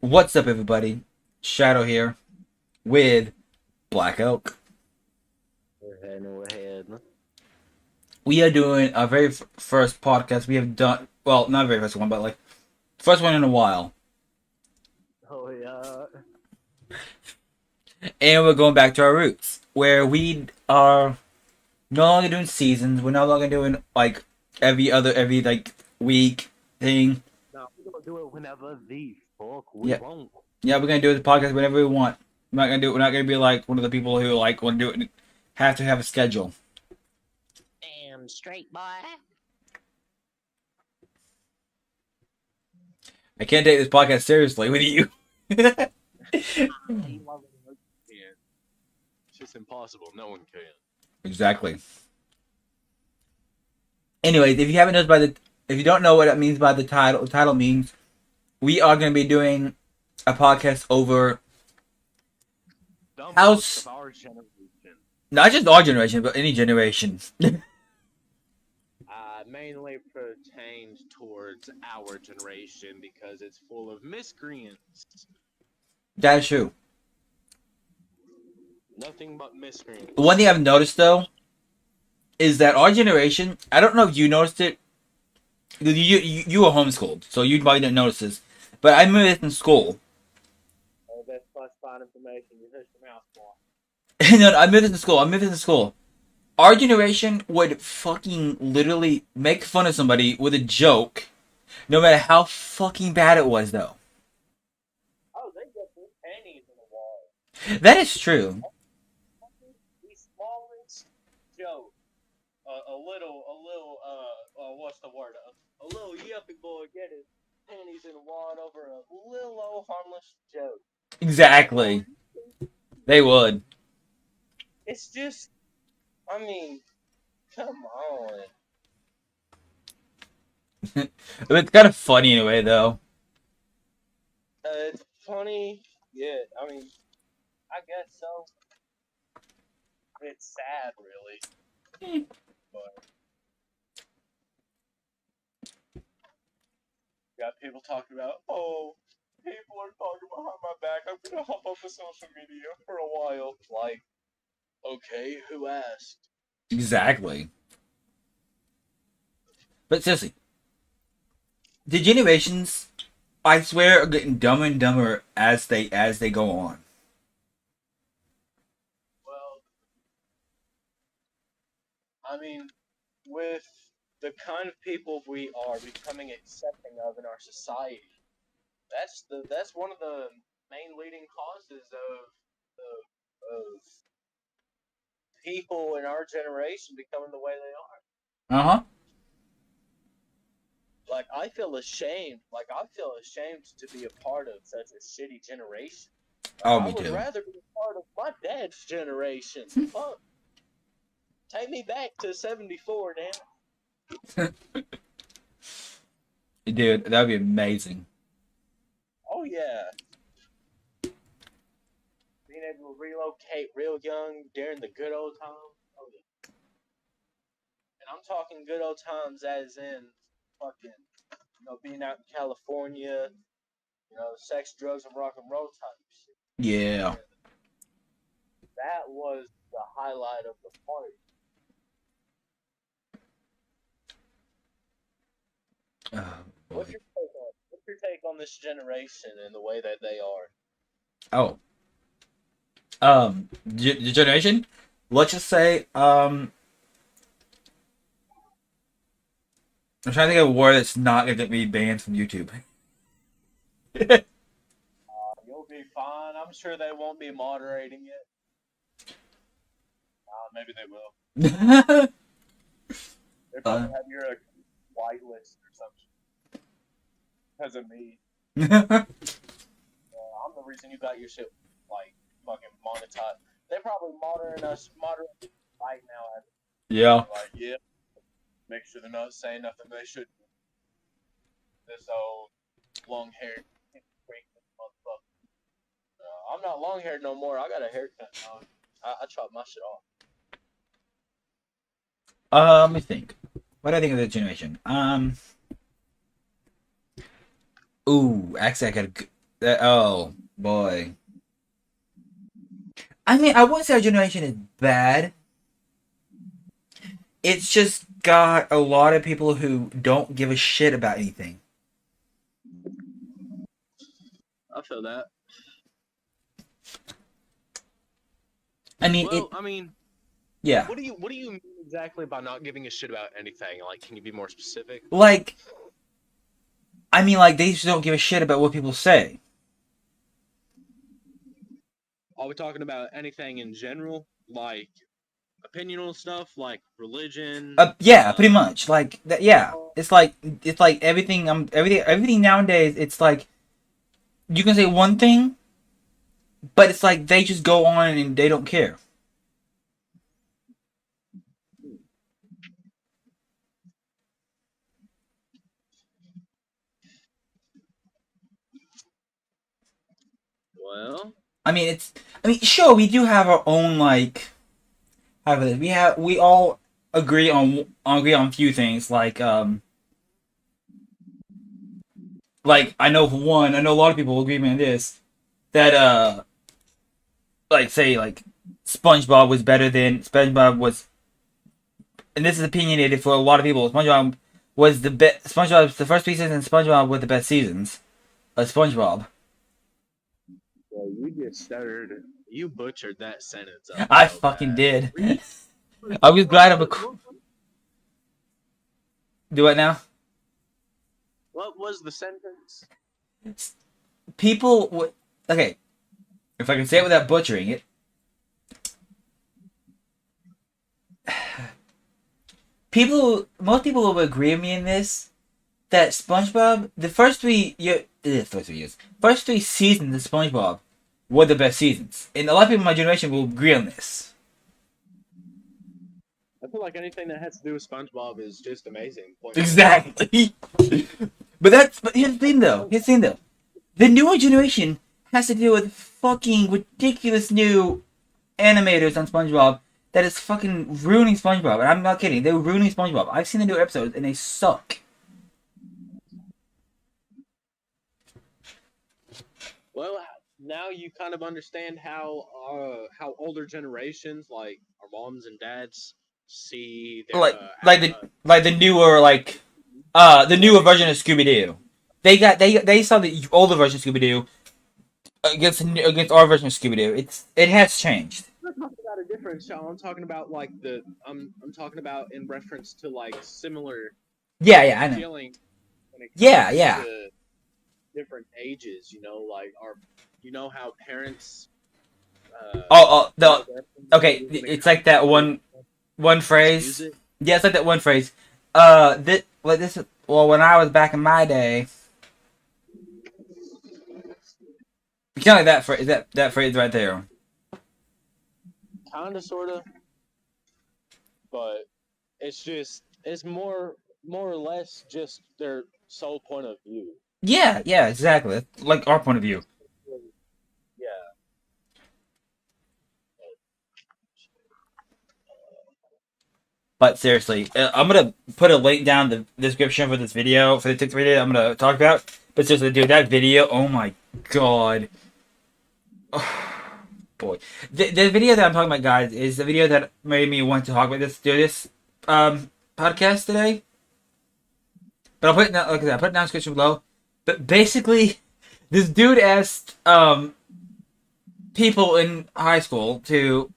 What's up, everybody? Shadow here with Black Oak. Go ahead, go ahead. We are doing our very first podcast we have done. Well, not very first one, but like first one in a while. Oh yeah. And we're going back to our roots, where we are no longer doing seasons. We're no longer doing like every like week thing. No, we're gonna do it whenever the fuck we Yeah, want. yeah, we're gonna do the podcast whenever we want. We're not gonna do it. We're not gonna be like one of the people who like want to do it. Have to have a schedule. Damn straight, boy. I can't take this podcast seriously with you. It's just impossible. No one can. Exactly. Anyways, if you don't know what it means by the title means we are going to be doing a podcast over The house, most of our generation. not just our generation, but any generation. Mainly pertains towards our generation because it's full of miscreants. That is true. Nothing but miscreants. One thing I've noticed though is that our generation. I don't know if you noticed it. You were homeschooled, so you probably didn't notice this. But I remember this in school. Oh, that's classified information. You hit your mouth, boy. No, I remember this in school. I remember this in school. Our generation would fucking literally make fun of somebody with a joke, no matter how fucking bad it was, though. Oh, they get their panties in the wall. That is true. The smallest joke. What's the word? A little yuppie boy get his panties in a wad over a little old harmless joke. Exactly. They would. It's just, I mean, come on. It's kind of funny in a way, though. It's funny, yeah. I mean, I guess so. It's sad, really. But got people talking about, oh, people are talking behind my back. I'm gonna hop off of social media for a while. Like, okay, who asked? Exactly. But seriously, the generations, I swear, are getting dumber and dumber as they go on. Well, I mean, with the kind of people we are becoming accepting of in our society, that's one of the main leading causes of people in our generation becoming the way they are. Uh huh. Like I feel ashamed. Like I feel ashamed to be a part of such a shitty generation. Like Oh, I me would too. rather be a part of my dad's generation. Fuck. Take me back to '74, damn. Dude, that would be amazing. Oh yeah. Being able to relocate real young during the good old times. Oh yeah. And I'm talking good old times as in fucking, being out in California, sex, drugs, and rock and roll type shit. Yeah. That was the highlight of the party. Oh, What's boy. your take on this generation and the way that they are? Oh. The generation? Let's just say, I'm trying to think of a word that's not going to get me banned from YouTube. You'll be fine. I'm sure they won't be moderating it. Maybe they will. They probably have your whitelist or something because of me. I'm the reason you got your shit like fucking monetized. They probably moderating us right now. Yeah. Like, yeah, make sure they're not saying nothing they shouldn't. This old long-haired freak motherfucker. I'm not long-haired no more. I got a haircut now. I chopped my shit off. Let me think. What do I think of the generation? Ooh, actually, Oh boy. I mean, I wouldn't say our generation is bad. It's just got a lot of people who don't give a shit about anything. I feel that. I mean, Well, I mean, yeah. what do you mean exactly by not giving a shit about anything? Like, can you be more specific? Like, I mean, like, they just don't give a shit about what people say. Are we talking about anything in general, like opinional stuff, like religion? Yeah, pretty much. Like, that, yeah. It's like everything, everything nowadays, it's like, you can say one thing, but it's like they just go on and they don't care. Well, I mean, sure, we do have our own, like, how about this? We all agree on a few things, like, I know for one, I know a lot of people will agree with me on this, that, like, say, like, SpongeBob was, and this is opinionated for a lot of people, SpongeBob was the best, SpongeBob's the first 3 seasons, and SpongeBob were the best seasons of SpongeBob. well, you just stuttered. You butchered that sentence up I so fucking bad. did. Read. I was glad I'm a, What, do it now? what was the sentence? People would, okay, if I can say it without butchering it, most people will agree with me in this, that SpongeBob, first 3 seasons of SpongeBob were the best seasons, and a lot of people in my generation will agree on this. I feel like anything that has to do with SpongeBob is just amazing. Point blank. Exactly. But here's the thing though. The newer generation has to deal with fucking ridiculous new animators on SpongeBob that is fucking ruining SpongeBob. And I'm not kidding. They're ruining SpongeBob. I've seen the new episodes and they suck. Well, now you kind of understand how older generations, like our moms and dads, see their Like the newer the newer version of Scooby Doo. They saw the older version of Scooby Doo against our version of Scooby Doo. It has changed. I'm not talking about a different show. I'm talking about like I'm talking about in reference to like similar Yeah, I know. feeling when it comes Yeah. to different ages. You know, like our you know how parents. Okay. It's like that one phrase. It. Yeah, it's like that one phrase. Well, when I was back in my day, kind of like that phrase. That phrase right there. Kinda, sorta, but it's more or less just their sole point of view. Yeah, exactly. Like our point of view. Yeah. But seriously, I'm gonna put a link down in the description for this video, for the TikTok video I'm gonna talk about. But seriously, dude, that video, oh my god. Boy. The video that I'm talking about, guys, is the video that made me want to talk about this podcast today. But I'll put it down, like I said, I'll put it down in the description below. But basically, this dude asked people in high school to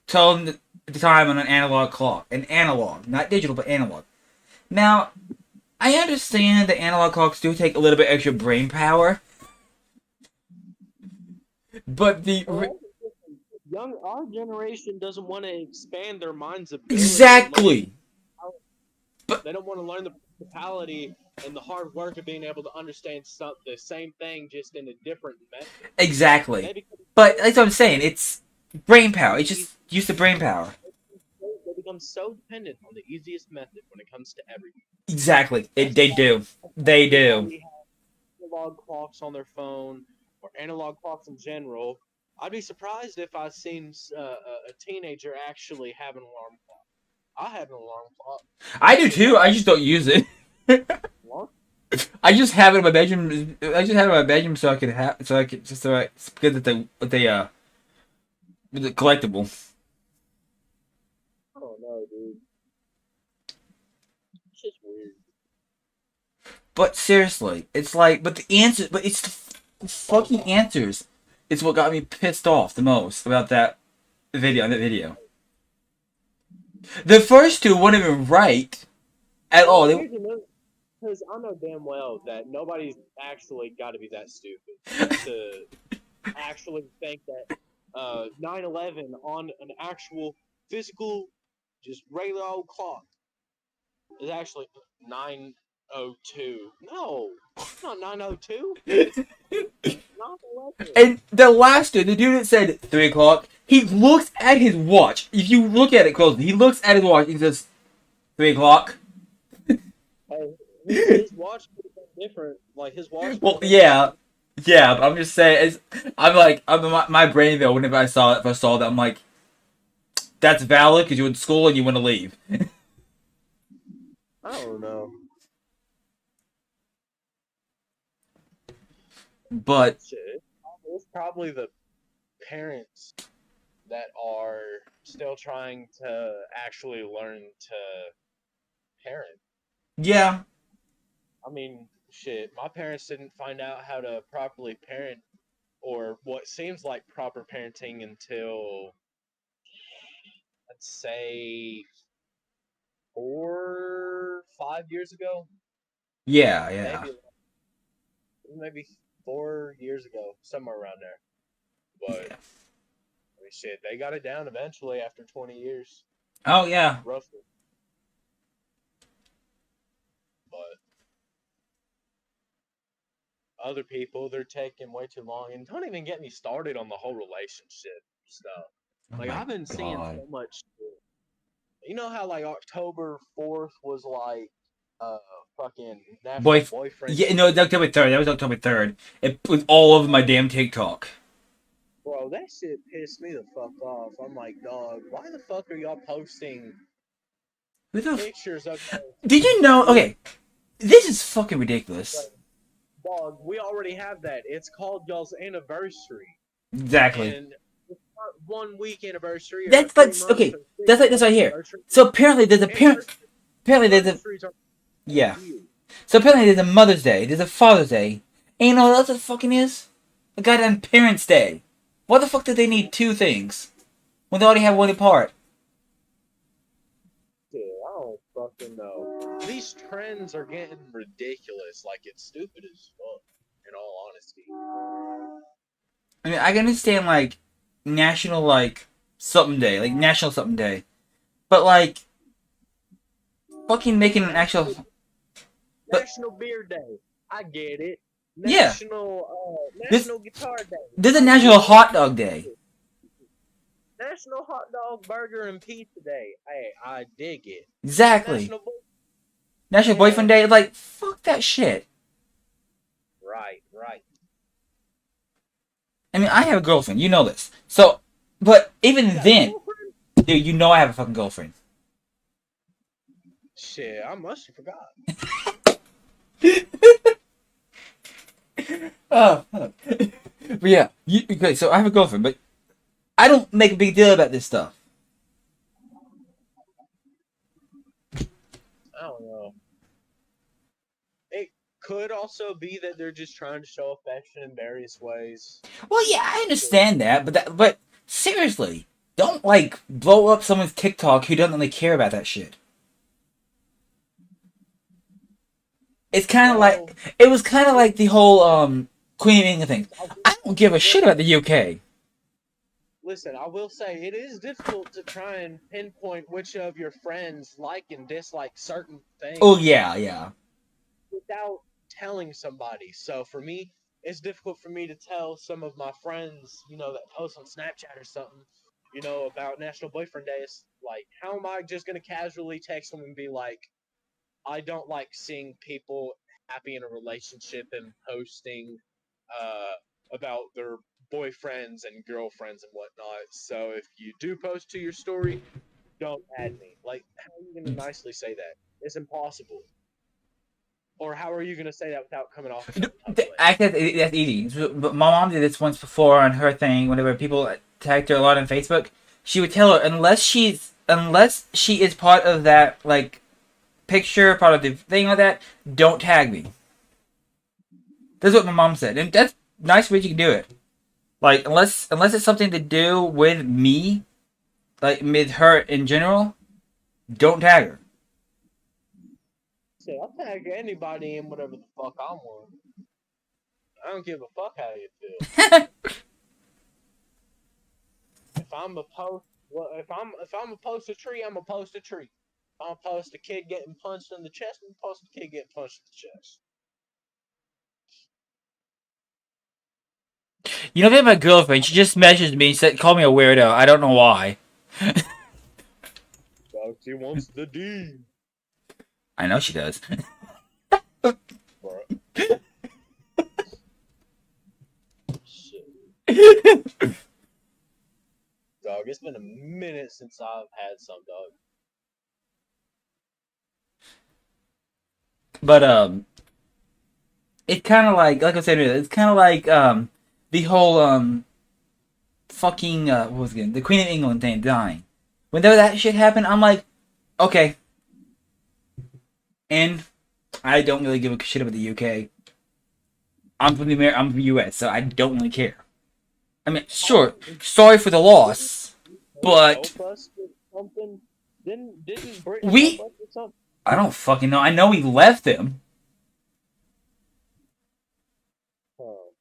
tell them the time on an analog clock. An analog, not digital, but analog. Now, I understand that analog clocks do take a little bit extra brain power, but Our generation doesn't want to expand their minds ability. Exactly. They don't want to learn the principality and the hard work of being able to understand the same thing just in a different method. Exactly. But that's what I'm saying. It's brain power. It's just use the brain power. They become so dependent on the easiest method when it comes to everything. Exactly. They do. They do. Analog clocks on their phone or analog clocks in general. I'd be surprised if I seen a teenager actually have an alarm clock. I have an alarm clock. I do too. I just don't use it. I just have it in my bedroom. I just have it in my bedroom so I could because the collectible. I don't know, dude. It's just weird. But seriously, it's like, but it's the fucking answers. It's what got me pissed off the most about that video. The first two weren't even right at all. Well, here's another. Because I know damn well that nobody's actually got to be that stupid to actually think that 9/11 on an actual physical, just regular old clock is actually 9:02. No, it's not 9:02. 9/11. And the last dude, the dude that said 3 o'clock, he looks at his watch. If you look at it closely, he looks at his watch and says 3 o'clock. Hey, his watch could have been different. Like his watch. Well, yeah, yeah. But I'm just saying. My brain though. Whenever I saw it, if I saw that, I'm like, that's valid because you're in school and you want to leave. I don't know. But Shit, it's probably the parents that are still trying to actually learn to parent. yeah, I mean, shit, my parents didn't find out how to properly parent or what seems like proper parenting until, let's say, 4, 5 years ago. yeah, yeah, Maybe 4 years ago, somewhere around there. But, yeah. I mean, shit, they got it down eventually after 20 years, Oh yeah. roughly. But other people, they're taking way too long. And don't even get me started on the whole relationship stuff. Oh Like, my I've been seeing god. so much shit. You know how, like, October 4th was, like, uh, fucking National Boy, Boyfriend yeah, Day? no, it's October 3rd. That was October 3rd. It was all over my damn TikTok. Bro, that shit pissed me the fuck off. I'm like, dog, why the fuck are y'all posting Who the? pictures of Did you know? Okay, this is fucking ridiculous. dog? We already have that. It's called y'all's anniversary. Exactly. And it's not 1 week anniversary or a That's three like months okay. or That's like 6 month this right here. anniversary. So apparently there's a parent. Apparently there's a Anniversaries are yeah. weird. So apparently there's a Mother's Day. There's a Father's Day. And you know what else it fucking is? A goddamn Parents' Day. Why the fuck did they need two things when they already have one apart? Dude, I don't fucking know. These trends are getting ridiculous. Like, it's stupid as fuck, in all honesty. I mean, I can understand like national like something day, like national something day, but like fucking making an actual. But National Beer Day. I get it. yeah, this National Guitar Day. there's a I National get Hot Dog Day. it. National Hot Dog Burger and Pizza Day. Hey, I dig it. Exactly. National Bo- National yeah. Boyfriend Day. Like fuck that shit. Right, right. I mean, I have a girlfriend. You know this. So, but even You got a then, girlfriend? dude, you know I have a fucking girlfriend. Shit, I must have forgot. Oh, fuck. But yeah, okay. So I have a girlfriend, but I don't make a big deal about this stuff. I don't know. It could also be that they're just trying to show affection in various ways. Well, yeah, I understand that, but seriously, don't like blow up someone's TikTok who doesn't really care about that shit. It's kind of Well, like it was kind of like the whole Queen of England thing. I don't give a shit about the UK. listen, I will say it is difficult to try and pinpoint which of your friends like and dislike certain Oh things yeah, yeah, without telling somebody. So for me, it's difficult for me to tell some of my friends, that post on Snapchat or something, about National Boyfriend Day. It's like, how am I just gonna casually text them and be like, I don't like seeing people happy in a relationship and posting about their boyfriends and girlfriends and whatnot. So if you do post to your story, don't add me. Like, how are you gonna nicely say that? It's impossible. Or how are you gonna say that without coming off some type of way? I guess that's easy. But my mom did this once before on her thing. Whenever people tagged her a lot on Facebook, she would tell her unless she is part of that like picture, part of the thing like that, don't tag me. That's what my mom said, and that's nice way you can do it. Like unless it's something to do with me, like with her in general, don't tag her. Say, I'll tag anybody in whatever the fuck I want. I don't give a fuck how you feel. If I'm a post, well, if I'm a post a tree, I'm a post a tree. If I'm post a kid getting punched in the chest, I'm post a kid getting punched in the chest. You know, they have my girlfriend. She just messaged me and said, "Call me a weirdo." I don't know why. She wants the D. I know she does. Bro. Shit. Dog, it's been a minute since I've had some, dog. But it's kind of like I said, it's kind of like the whole fucking what was it again? The Queen of England thing dying. Whenever that shit happened, I'm like, okay. And I don't really give a shit about the UK. I'm from the US, so I don't really care. I mean, sure, sorry for the loss, but Help us with something? Didn't Britain we. help us with something? I don't fucking know. I know we left them. Oh.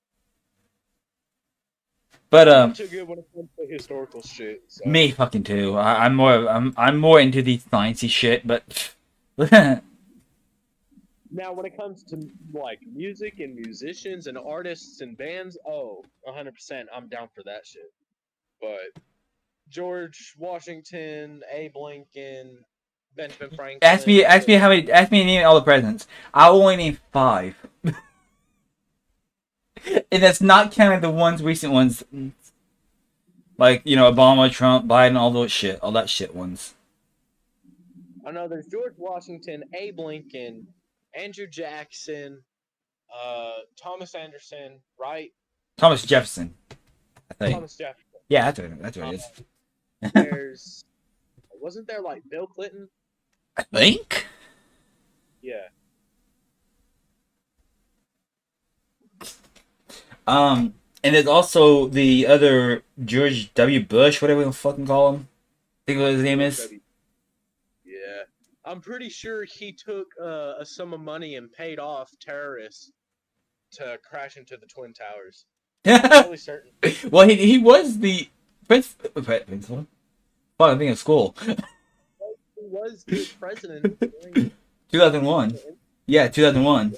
But I'm too good when it comes to historical shit. So. me fucking too. I'm more into the sciencey shit, but Now, when it comes to like music and musicians and artists and bands, 100%, I'm down for that shit. But George Washington, Abe Lincoln, Benjamin Franklin, ask me to name all the presidents. I'll only name 5, and that's not counting the recent ones, like Obama, Trump, Biden, all that shit ones. I know there's George Washington, Abe Lincoln, Andrew Jackson, Thomas Anderson, right? Thomas Jefferson, I think. Thomas Jefferson. Yeah, that's what it is. There's wasn't there like Bill Clinton? I think. Yeah. And there's also the other George W. Bush, whatever we fucking call him. I think what his name is. Yeah. I'm pretty sure he took a sum of money and paid off terrorists to crash into the Twin Towers. I'm really certain. Well, he was the principal. Fuck, I think of school. He was the president. 2001. Yeah, 2001.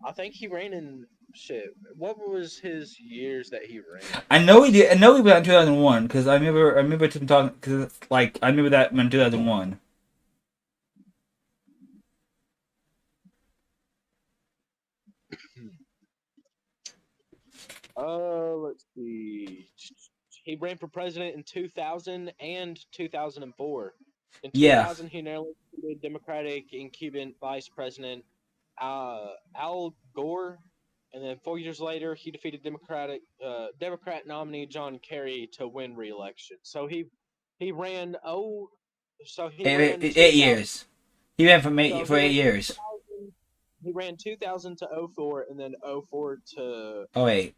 I think he ran in shit. What was his years that he ran? I know he did. I know he was in 2001 because I remember him talking because like I remember that in 2001. Let's see. He ran for president in 2000 and 2004. In Yeah. 2000, he narrowly defeated Democratic incumbent Vice President Al Gore, and then 4 years later, he defeated Democrat nominee John Kerry to win re-election. So he ran 8 years. He ran for 8 years. He ran 2000 to 04 and then 04 to 08.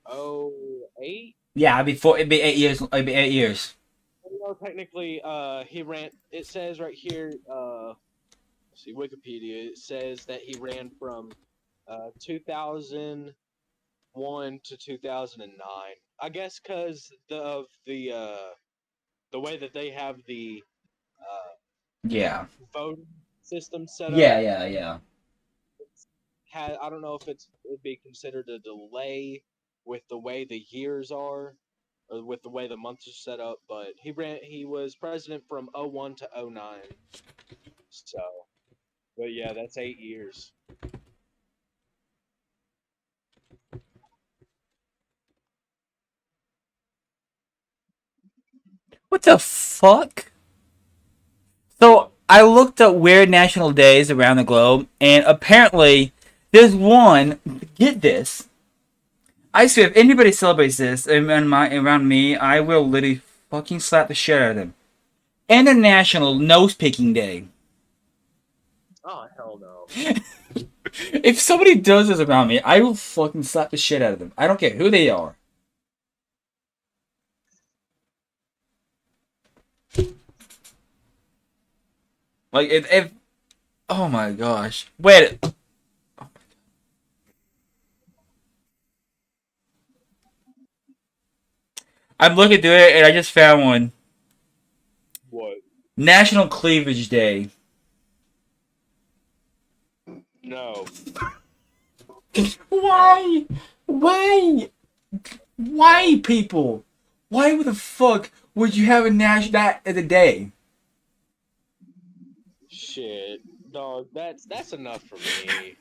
08. Yeah, it'd be 8 years. It'd be 8 years. No, technically, he ran. It says right here. Let's see, Wikipedia. It says that he ran from 2001 to 2009. I guess because of the way that they have the Yeah. voting system set up. Yeah. I don't know if it'd be considered a delay with the way the years are, or with the way the months are set up. But he was president from 01 to 09. So, but yeah, that's 8 years. What the fuck? So I looked up weird national days around the globe, and apparently there's one. Get this. I swear, if anybody celebrates this around me, I will literally fucking slap the shit out of them. International Nose Picking Day. Oh hell no. If somebody does this around me, I will fucking slap the shit out of them. I don't care who they are. Like if oh my gosh. Wait. I'm looking through it and I just found one. What? National Cleavage Day. No. Why? Why? Why, people? Why the fuck would you have that as a day? Shit, dog. That's enough for me.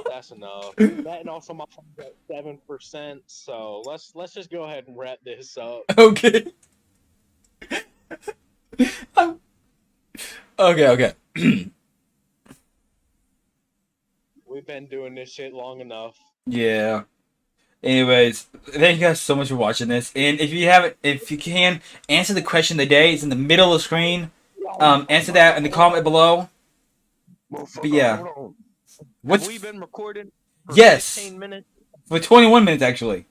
That's enough. That and also my phone's at 7%. So let's just go ahead and wrap this up. Okay. Okay. We've been doing this shit long enough. Yeah. Anyways, thank you guys so much for watching this. And if you can, answer the question of the day. It's in the middle of the screen. Answer that in the comment below. But yeah. Have we been recording for Yes. 15 minutes? For 21 minutes, actually.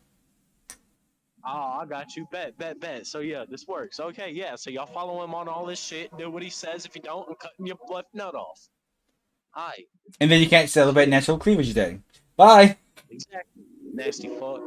Oh, I got you. Bet. So yeah, this works. Okay, yeah. So y'all follow him on all this shit. Do what he says. If you don't, I'm cutting your left nut off. Alright. And then you can't celebrate National Cleavage Day. Bye. Exactly. Nasty fuck.